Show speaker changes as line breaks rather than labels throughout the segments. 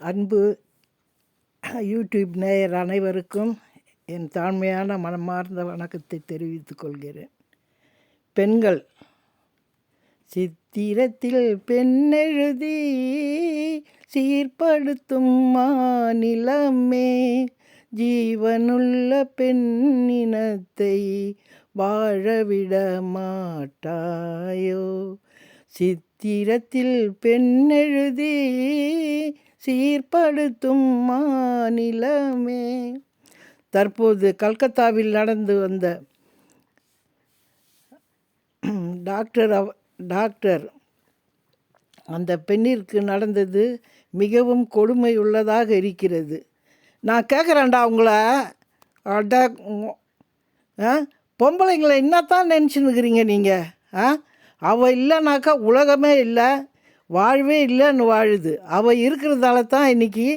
அன்பு யூடியூப் நேயர் அனைவருக்கும் என் தாழ்மையான மனமார்ந்த வணக்கத்தை தெரிவித்துக் கொள்கிறேன். பெண்கள் சித்திரத்தில் பெண்ணெழுதி சீர்படுத்தும் மாநிலமே, ஜீவனுள்ள பெண்ணினத்தை வாழவிட மாட்டாயோ. சித்திரத்தில் பெண்ணெழுதி சீர்படுத்தும் மாநிலமே. தற்போது கல்கத்தாவில் நடந்து வந்த டாக்டர் அந்த பெண்ணிற்கு நடந்தது மிகவும் கொடுமை உள்ளதாக இருக்கிறது. நான் கேட்குறேன்டா உங்கள, பொம்பளைங்களை என்னத்தான் நினச்சின்னுக்கிறீங்க நீங்கள்? அவள் இல்லைனாக்கா உலகமே இல்லை, வாழ்வே இல்லைன்னு வாழுது. அவள் இருக்கிறதால தான் இன்றைக்கி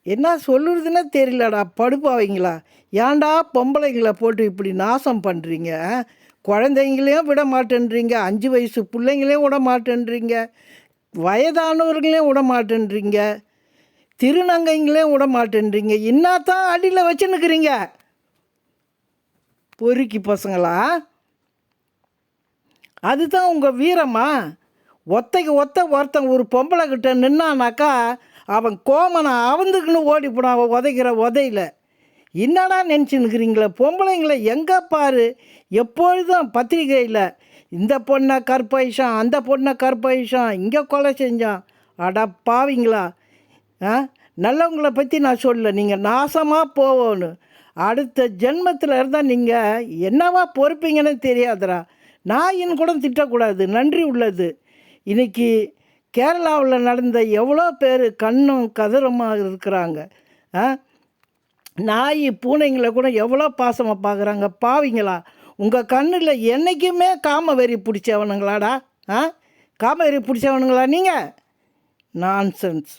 என்ன சொல்லுறதுன்னே தெரியலடா. படுப்பாவீங்களா? ஏன்டா பொம்பளைங்களை போட்டு இப்படி நாசம் பண்ணுறீங்க? குழந்தைங்களையும் விட மாட்டேன்றீங்க, 5 வயசு பிள்ளைங்களையும் விட மாட்டேன்றீங்க, வயதானவர்களையும் விட மாட்டேன்றீங்க, திருநங்கைங்களையும் விட மாட்டேன்றீங்க. என்னத்தான் அடியில் வச்சுன்னுக்கிறீங்க பொறுக்கி பசங்களா? அதுதான் உங்கள் வீரமா? ஒத்தைக்கு ஒருத்தன் ஒரு பொம்பளை கிட்ட நின்னானாக்கா அவன் கோமனை அவந்துக்குன்னு ஓடிப்போனான் அவன் உதைக்கிற உதையில். என்னடா நினச்சின்னுக்கிறீங்களே? பொம்பளைங்களை எங்கே பாரு எப்பொழுதும் பத்திரிகையில் இந்த பொண்ணை கற்பழிச்சான், அந்த பொண்ணை கற்பழிச்சான், இங்கே கொலை செஞ்சான். அடா பாவிங்களா! நல்லவங்களை பற்றி நான் சொல்ல, நீங்கள் நாசமாக போவோன்னு. அடுத்த ஜென்மத்தில் இருந்தால் நீங்கள் என்னவா பொறுப்பீங்கன்னு தெரியாதுடா. நாயின்னு கூட திட்டக்கூடாது, நன்றி உள்ளது. இன்றைக்கி கேரளாவில் நடந்த எவ்வளோ பேர் கண்ணும் கதறமாக இருக்கிறாங்க. நாய் பூனைங்களை கூட எவ்வளோ பாசமாக பார்க்குறாங்க. பாவிங்களா! உங்கள் கண்ணில் என்றைக்குமே காம வெறி பிடிச்சவனுங்களாடா? காம வெறி பிடிச்சவனுங்களா நீங்கள்? நான்சென்ஸ்.